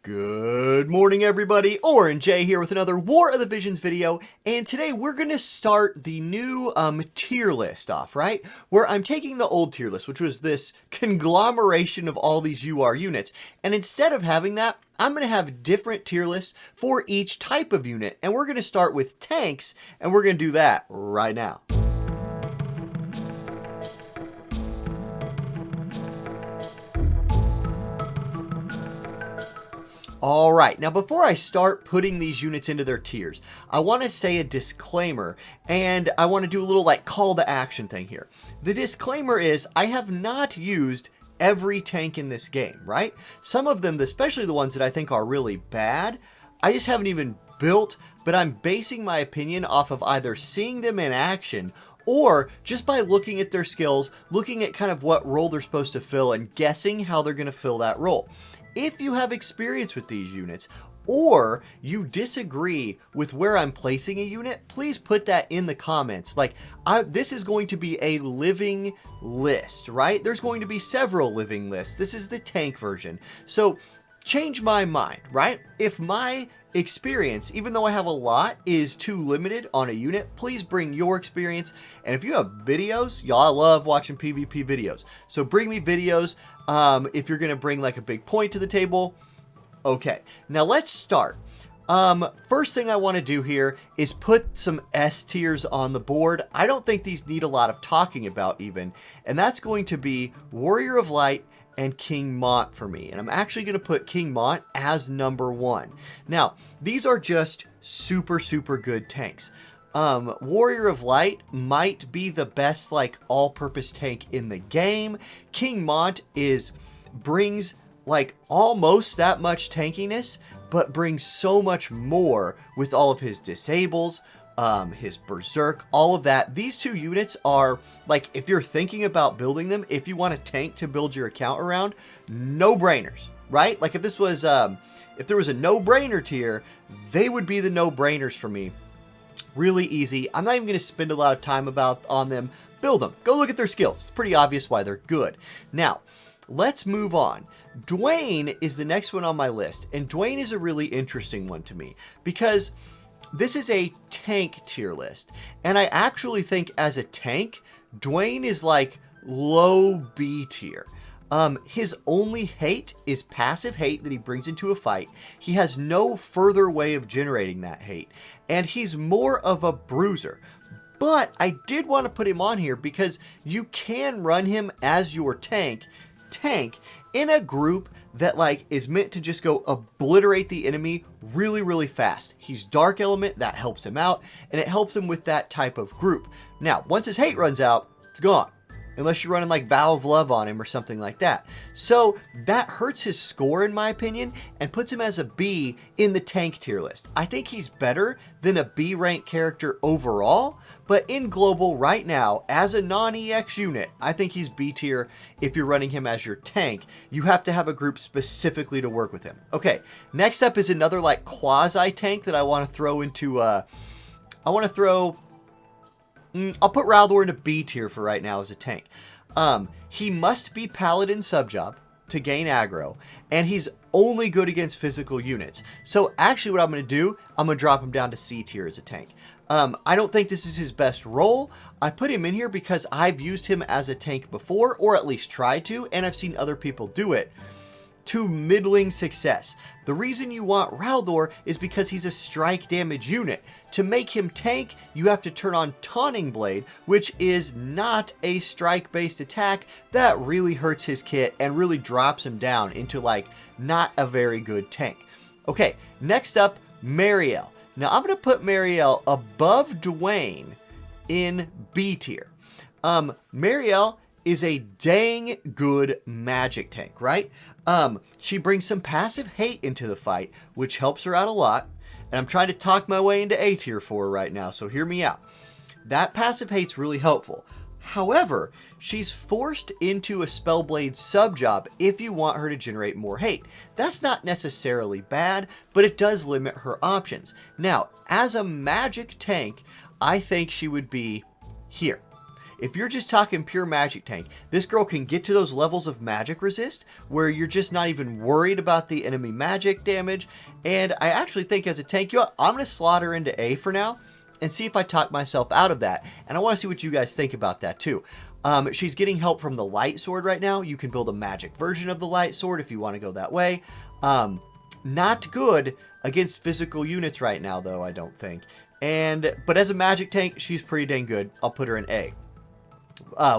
Good morning, everybody. Orange J here with another War of the Visions video, and today we're going to start the new tier list off, right? Where I'm taking the old tier list, which was this conglomeration of all these UR units, and instead of having that, I'm going to have different tier lists for each type of unit, and we're going to start with tanks, and we're going to do that right now. Alright, now before I start putting these units into their tiers, I want to say a disclaimer, and I want to do a little call to action thing here. The disclaimer is, I have not used every tank in this game, right? Some of them, especially the ones that I think are really bad, I just haven't even built, but I'm basing my opinion off of either seeing them in action or just by looking at their skills, looking at kind of what role they're supposed to fill and guessing how they're going to fill that role. If you have experience with these units, or you disagree with where I'm placing a unit, please put that in the comments. This is going to be a living list, right? There's going to be several living lists. This is the tank version. So change my mind, right? If my experience, even though I have a lot, is too limited on a unit, please bring your experience. And if you have videos, y'all, I love watching PvP videos. So bring me videos. If you're going to bring a big point to the table. Okay, now let's start. First thing I want to do here is put some S tiers on the board. I don't think these need a lot of talking about even, and that's going to be Warrior of Light and King Mont for me. And I'm actually going to put King Mont as number 1. Now, these are just super good tanks. Warrior of Light might be the best all-purpose tank in the game. King Mont brings almost that much tankiness, but brings so much more with all of his disables, his berserk, all of that. These two units are if you're thinking about building them, if you want a tank to build your account around, no-brainers, right? If this was if there was a no-brainer tier, they would be the no-brainers for me. Really easy. I'm not even going to spend a lot of time on them. Build them. Go look at their skills. It's pretty obvious why they're good. Now, let's move on. Duane is the next one on my list, and Duane is a really interesting one to me because this is a tank tier list, and I actually think as a tank, Duane is low B tier. His only hate is passive hate that he brings into a fight. He has no further way of generating that hate, and he's more of a bruiser. But I did want to put him on here because you can run him as your tank in a group that is meant to just go obliterate the enemy really fast. He's dark element, that helps him out, and it helps him with that type of group. Now, once his hate runs out, it's gone. Unless you're running Vow of Love on him or something like that. So that hurts his score in my opinion and puts him as a B in the tank tier list. I think he's better than a B rank character overall, but in global right now as a non-EX unit, I think he's B tier if you're running him as your tank. You have to have a group specifically to work with him. Okay, next up is another quasi tank that I want to throw into I'll put Raldor into B tier for right now as a tank. He must be Paladin subjob to gain aggro, and he's only good against physical units. So actually what I'm going to do, I'm going to drop him down to C tier as a tank. I don't think this is his best role. I put him in here because I've used him as a tank before, or at least tried to, and I've seen other people do it to middling success. The reason you want Raldor is because he's a strike damage unit. To make him tank, you have to turn on Taunting Blade, which is not a strike-based attack. That really hurts his kit and really drops him down into not a very good tank. Okay, next up, Marielle. Now I'm going to put Marielle above Duane in B tier. Marielle is a dang good magic tank, right? She brings some passive hate into the fight, which helps her out a lot. And I'm trying to talk my way into A tier for her right now, so hear me out. That passive hate's really helpful. However, she's forced into a Spellblade subjob if you want her to generate more hate. That's not necessarily bad, but it does limit her options. Now, as a magic tank, I think she would be here. If you're just talking pure magic tank, this girl can get to those levels of magic resist where you're just not even worried about the enemy magic damage. And I actually think as a tank, I'm going to slot her into A for now and see if I talk myself out of that. And I want to see what you guys think about that too. She's getting help from the light sword right now. You can build a magic version of the light sword if you want to go that way. Not good against physical units right now, though, I don't think. But as a magic tank, she's pretty dang good. I'll put her in A.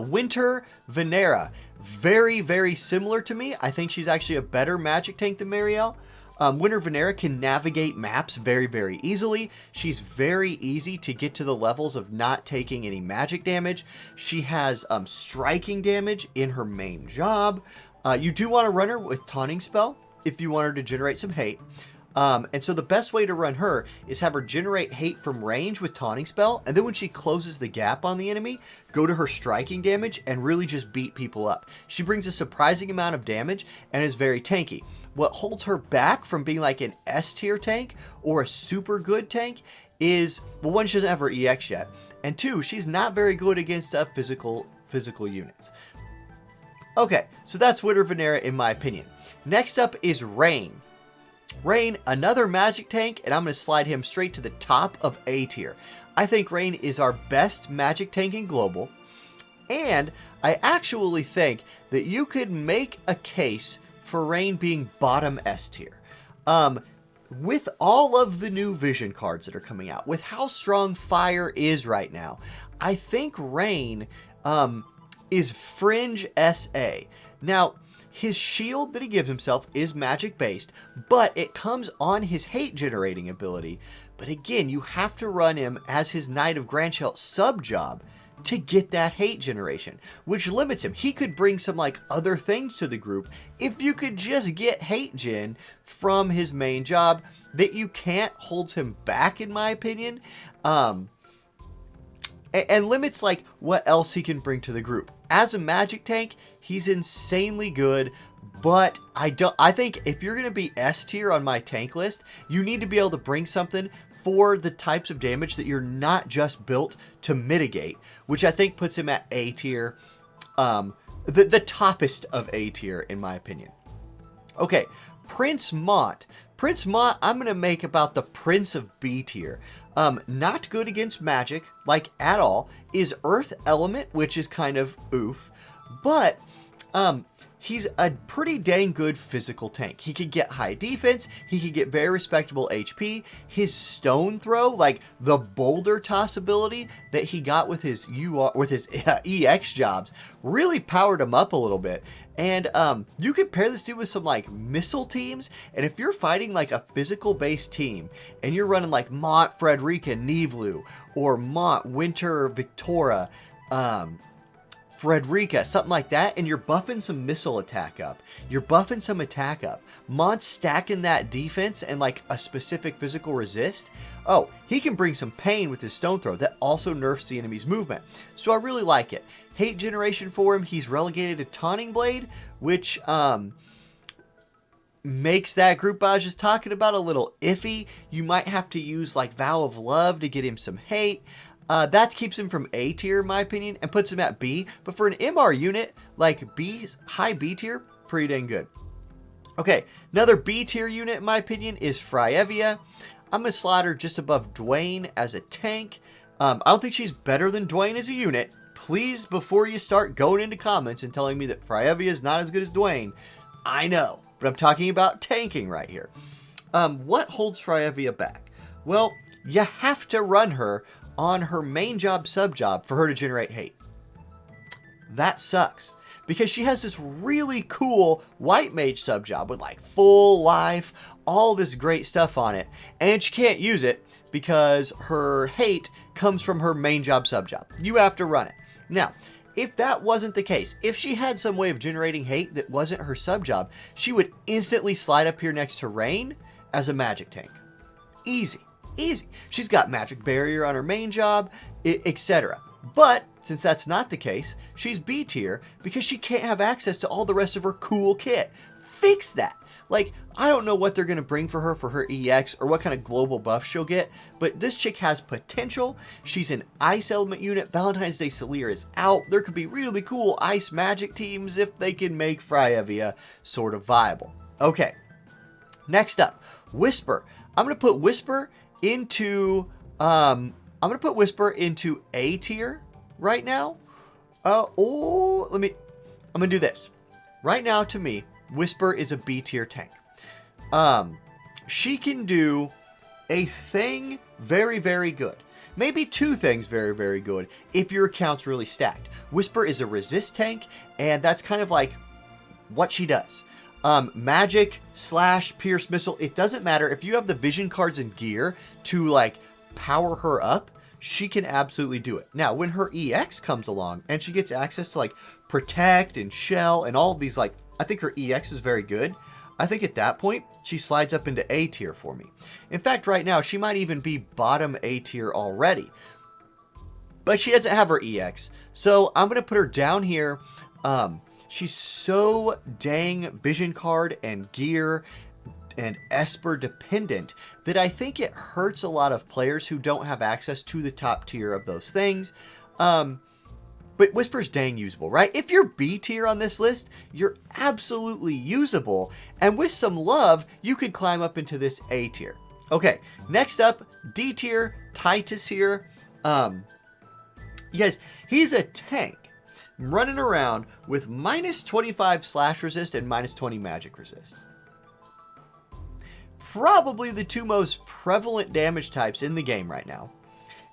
Winter Vinera. Very, very similar to me. I think she's actually a better magic tank than Marielle. Winter Vinera can navigate maps very, very easily. She's very easy to get to the levels of not taking any magic damage. She has striking damage in her main job. You do want to run her with Taunting Spell if you want her to generate some hate. And so the best way to run her is have her generate hate from range with Taunting Spell, and then when she closes the gap on the enemy, go to her striking damage and really just beat people up. She brings a surprising amount of damage and is very tanky. What holds her back from being like an S tier tank or a super good tank is, well, one, she doesn't have her EX yet, and two, she's not very good against physical units. Okay, so that's Winter Vinera in my opinion. Next up is Rain. Rain, another magic tank, and I'm going to slide him straight to the top of A tier. I think Rain is our best magic tank in global, and I actually think that you could make a case for Rain being bottom S tier. With all of the new vision cards that are coming out, with how strong fire is right now, I think Rain is fringe SA. Now, his shield that he gives himself is magic based, but it comes on his hate generating ability. But again, you have to run him as his Knight of Grandshelt sub job to get that hate generation, which limits him. He could bring some like other things to the group if you could just get hate gen from his main job. That you can't holds him back, in my opinion, and limits like what else he can bring to the group. As a magic tank, he's insanely good, but I think if you're going to be S tier on my tank list, you need to be able to bring something for the types of damage that you're not just built to mitigate, which I think puts him at A tier, the toppest of A tier in my opinion. Okay, Prince Mont. Prince Mont, I'm going to make about the Prince of B tier. Not good against magic, like at all, is Earth Element, which is kind of oof, but he's a pretty dang good physical tank. He could get high defense, he could get very respectable HP. His stone throw, like the boulder toss ability that he got with his EX jobs, really powered him up a little bit. And you could pair this dude with some like missile teams, and if you're fighting like a physical based team and you're running like Mont Frederica Nivlu or Mont Winter Victoria Frederica, something like that, and you're buffing some missile attack up, you're buffing some attack up, Mont's stacking that defense and like a specific physical resist, oh, he can bring some pain with his stone throw that also nerfs the enemy's movement. So I really like it. Hate generation for him, he's relegated to Taunting Blade, which makes that group I was just talking about a little iffy. You might have to use like Vow of Love to get him some hate. That keeps him from A tier in my opinion and puts him at B. But for an MR unit, like B, high B tier, pretty dang good. Okay, another B tier unit in my opinion is Fryevia. I'm going to slide her just above Duane as a tank. I don't think she's better than Duane as a unit. Please, before you start going into comments and telling me that Fryevia is not as good as Duane, I know, but I'm talking about tanking right here. What holds Fryevia back? Well, you have to run her on her main job sub job for her to generate hate. That sucks because she has this really cool white mage sub job with like full life, all this great stuff on it, and she can't use it because her hate comes from her main job sub job. You have to run it. Now, if that wasn't the case, if she had some way of generating hate that wasn't her sub job, she would instantly slide up here next to Rain as a magic tank. Easy. Easy. She's got magic barrier on her main job, etc. But since that's not the case, she's B tier because she can't have access to all the rest of her cool kit. Fix that. Like, I don't know what they're going to bring for her EX or what kind of global buff she'll get, but this chick has potential. She's an ice element unit. Valentine's Day Celia is out. There could be really cool ice magic teams if they can make Fryevia sort of viable. Okay, next up, Whisper. I'm going to put Whisper into A tier right now. I'm going to do this. Right now, to me, Whisper is a B tier tank. She can do a thing very, very good. Maybe two things very, very good if your account's really stacked. Whisper is a resist tank, and that's kind of like what she does. Magic / pierce missile, it doesn't matter. If you have the vision cards and gear to like power her up, she can absolutely do it. Now, when her EX comes along and she gets access to like protect and shell and all of these, like, I think her EX is very good. I think at that point, she slides up into A tier for me. In fact, right now, she might even be bottom A tier already. But she doesn't have her EX. So I'm going to put her down here. She's so dang vision card and gear and Esper dependent that I think it hurts a lot of players who don't have access to the top tier of those things. But Whisper's dang usable, right? If you're B tier on this list, you're absolutely usable. And with some love, you could climb up into this A tier. Okay, next up, D tier, Titus here. You guys, he's a tank running around with -25 slash resist and -20 magic resist. Probably the two most prevalent damage types in the game right now.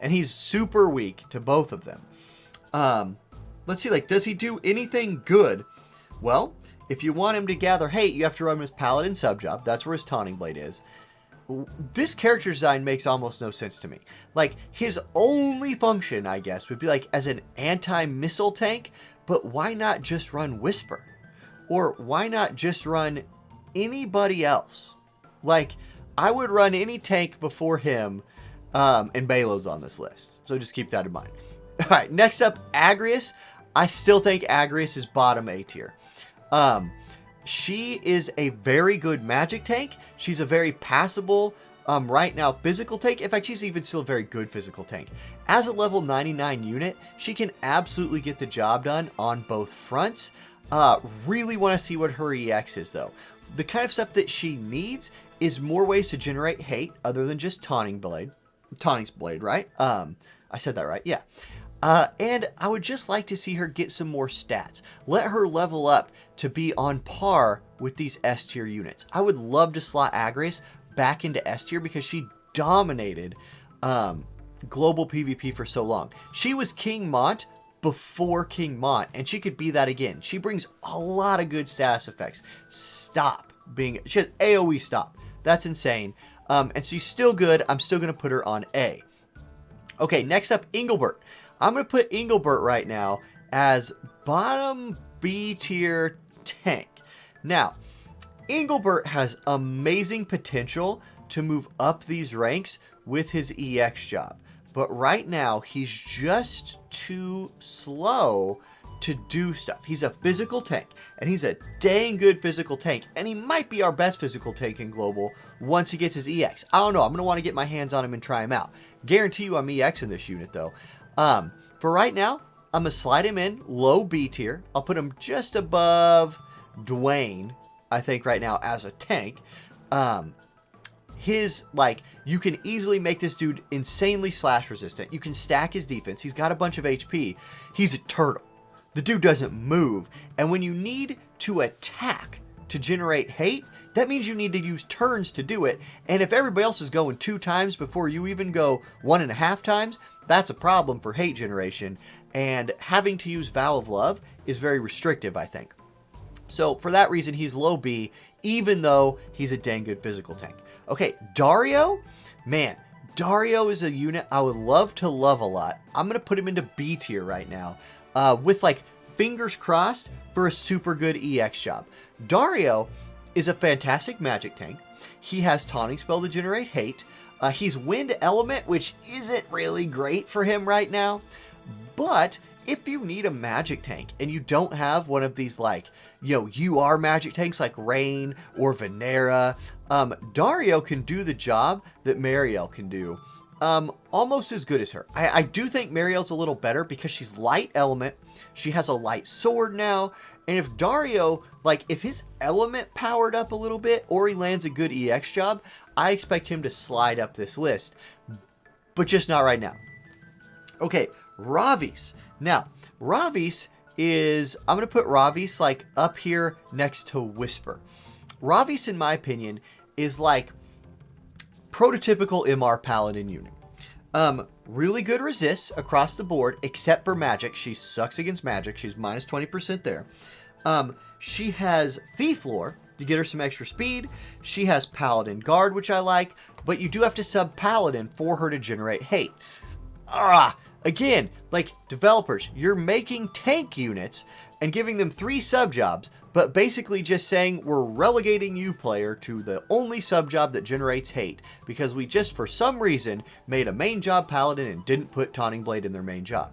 And he's super weak to both of them. Let's see, like, does he do anything good? Well, if you want him to gather hate, you have to run him as Paladin subjob. That's where his Taunting Blade is. This character design makes almost no sense to me. Like, his only function, I guess, would be like as an anti-missile tank, but why not just run Whisper? Or why not just run anybody else? Like, I would run any tank before him, and Bailo's on this list. So just keep that in mind. All right, next up, Agrias. I still think Agrias is bottom A tier. She is a very good magic tank. She's a very passable, right now, physical tank. In fact, she's even still a very good physical tank. As a level 99 unit, she can absolutely get the job done on both fronts. Really want to see what her EX is, though. The kind of stuff that she needs is more ways to generate hate other than just Taunting's Blade, right? I said that right, yeah. And I would just like to see her get some more stats. Let her level up to be on par with these S tier units. I would love to slot Agrias back into S tier because she dominated global PvP for so long. She was King Mont before King Mont, and she could be that again. She brings a lot of good status effects. She has AoE stop. That's insane. And she's still good. I'm still going to put her on A. Okay, next up, Inglebert. I'm going to put Inglebert right now as bottom B tier tank. Now, Inglebert has amazing potential to move up these ranks with his EX job. But right now, he's just too slow to do stuff. He's a physical tank, and he's a dang good physical tank, and he might be our best physical tank in Global once he gets his EX. I don't know. I'm going to want to get my hands on him and try him out. Guarantee you I'm EX in this unit, though. For right now, I'm going to slide him in low B tier. I'll put him just above Duane, I think, right now as a tank. You can easily make this dude insanely slash resistant. You can stack his defense. He's got a bunch of HP. He's a turtle. The dude doesn't move. And when you need to attack to generate hate, that means you need to use turns to do it. And if everybody else is going 2 times before you even go 1.5 times, that's a problem for hate generation. And having to use Vow of Love is very restrictive, I think. So for that reason, he's low B, even though he's a dang good physical tank. Okay, Dario. Man, Dario is a unit I would love to love a lot. I'm going to put him into B tier right now. With like fingers crossed for a super good EX job. Dario is a fantastic magic tank. He has Taunting Spell to generate hate. He's Wind Element, which isn't really great for him right now. But if you need a magic tank and you don't have one of these like, you are magic tanks like Rain or Vinera, Dario can do the job that Mariel can do. Almost as good as her. I do think Mariel's a little better because she's light element. She has a light sword now. And if Dario, like, if his element powered up a little bit or he lands a good EX job, I expect him to slide up this list. But just not right now. Okay, Ravis. Now, Ravis is, I'm going to put Ravis, like, up here next to Whisper. Ravis, in my opinion, is like prototypical MR Paladin unit. Really good resists across the board, except for magic. She sucks against magic. She's minus 20% there. She has Thief Lore to get her some extra speed. She has Paladin Guard, which I like, but you do have to sub Paladin for her to generate hate. Again, like, developers, you're making tank units and giving them 3 sub jobs, but basically just saying we're relegating you, player, to the only sub job that generates hate, because we just, for some reason, made a main job Paladin and didn't put Taunting Blade in their main job.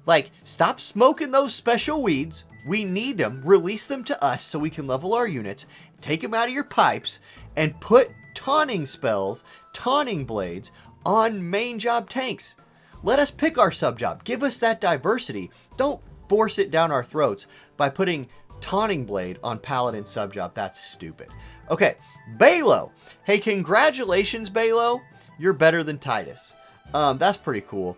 Like, stop smoking those special weeds. We need them. Release them to us so we can level our units, take them out of your pipes, and put taunting spells, taunting blades, on main job tanks. Let us pick our sub job. Give us that diversity. Don't force it down our throats by putting Taunting Blade on Paladin sub job. That's stupid. Okay, Bailo. Hey, congratulations, Bailo. You're better than Titus. That's pretty cool.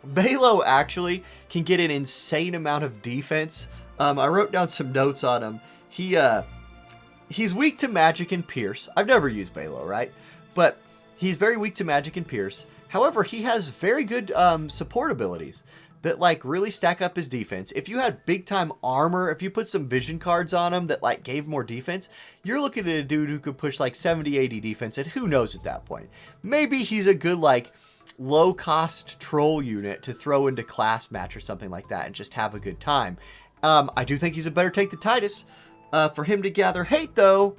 Bailo actually can get an insane amount of defense. I wrote down some notes on him. He's weak to magic and pierce. I've never used Bailo, right? But he's very weak to magic and pierce. However, he has very good support abilities that, like, really stack up his defense. If you had big time armor, if you put some vision cards on him that, like, gave more defense, you're looking at a dude who could push like 70, 80 defense, and who knows at that point. Maybe he's a good, like, low cost troll unit to throw into class match or something like that and just have a good time. I do think he's a better take than Titus. For him to gather hate, though,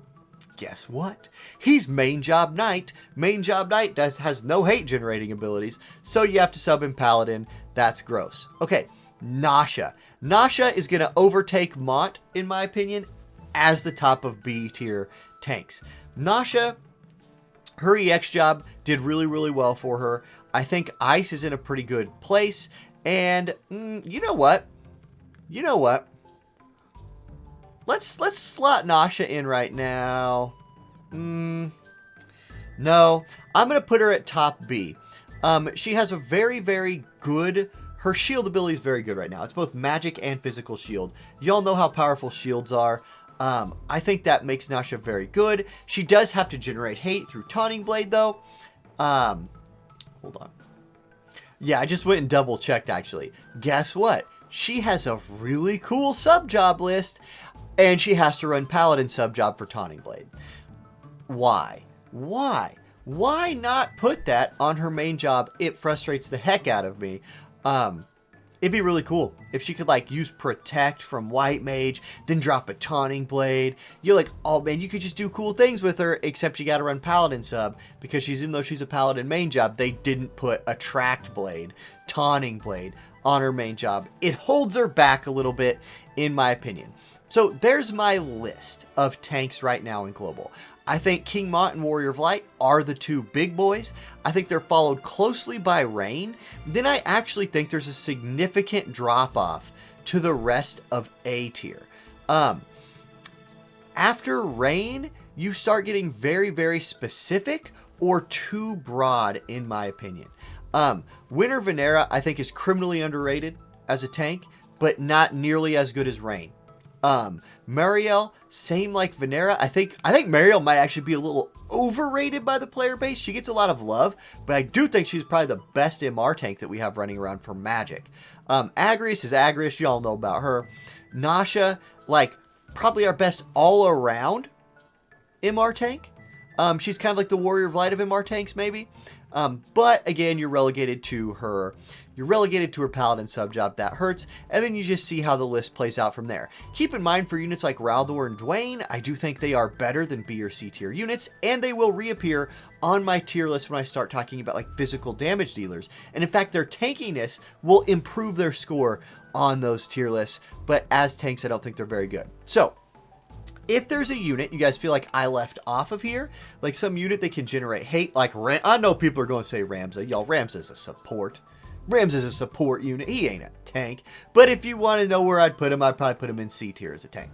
guess what? He's main job knight. Main job knight has no hate generating abilities, so you have to sub in Paladin. That's gross. Okay, Nashia. Nashia is going to overtake Mont, in my opinion, as the top of B tier tanks. Nashia, her EX job did really, really well for her. I think Ice is in a pretty good place. And you know what? Let's slot Nashia in right now. No, I'm going to put her at top B. She has a very, very good, her shield ability is very good right now. It's both magic and physical shield. Y'all know how powerful shields are. I think that makes Nashia very good. She does have to generate hate through Taunting Blade, though. Hold on. Yeah, I just went and double checked, actually. Guess what? She has a really cool sub job list, and she has to run Paladin sub job for Taunting Blade. Why? Why not put that on her main job? It frustrates the heck out of me. It'd be really cool if she could, like, use Protect from White Mage, then drop a Taunting Blade. You're like, oh man, you could just do cool things with her, except you gotta run Paladin sub, because even though she's a Paladin main job, they didn't put Attract Blade, Taunting Blade on her main job. It holds her back a little bit, in my opinion. So there's my list of tanks right now in Global. I think King Mont and Warrior of Light are the 2 big boys. I think they're followed closely by Rain. Then I actually think there's a significant drop-off to the rest of A tier. After Rain, you start getting very, very specific or too broad, in my opinion. Winter Vinera, I think, is criminally underrated as a tank, but not nearly as good as Rain. Mariel, same like Vinera. I think Mariel might actually be a little overrated by the player base. She gets a lot of love, but I do think she's probably the best MR tank that we have running around for Magic. Agrias is Agrias. Y'all know about her. Nashia, like, probably our best all-around MR tank. She's kind of like the Warrior of Light of MR tanks, maybe. But again, you're relegated to her Paladin subjob. That hurts. And then you just see how the list plays out from there. Keep in mind, for units like Raldor and Duane, I do think they are better than B or C tier units, and they will reappear on my tier list when I start talking about like physical damage dealers. And in fact, their tankiness will improve their score on those tier lists, but as tanks, I don't think they're very good. So if there's a unit you guys feel like I left off of here, like some unit that can generate hate, like I know people are going to say Ramsey. Y'all, Ramsey's a support. Ramsey's a support unit. He ain't a tank. But if you want to know where I'd put him, I'd probably put him in C tier as a tank.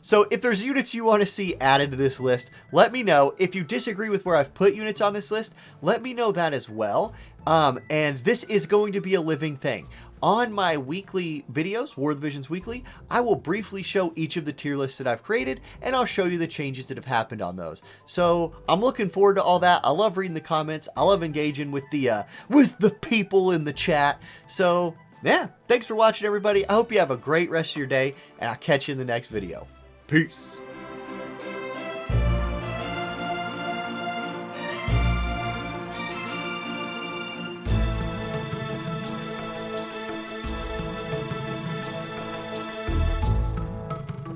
So if there's units you want to see added to this list, let me know. If you disagree with where I've put units on this list, let me know that as well. And this is going to be a living thing. On my weekly videos, War of the Visions Weekly, I will briefly show each of the tier lists that I've created, and I'll show you the changes that have happened on those. So I'm looking forward to all that. I love reading the comments. I love engaging with the people in the chat. So yeah, thanks for watching, everybody. I hope you have a great rest of your day, and I'll catch you in the next video. Peace.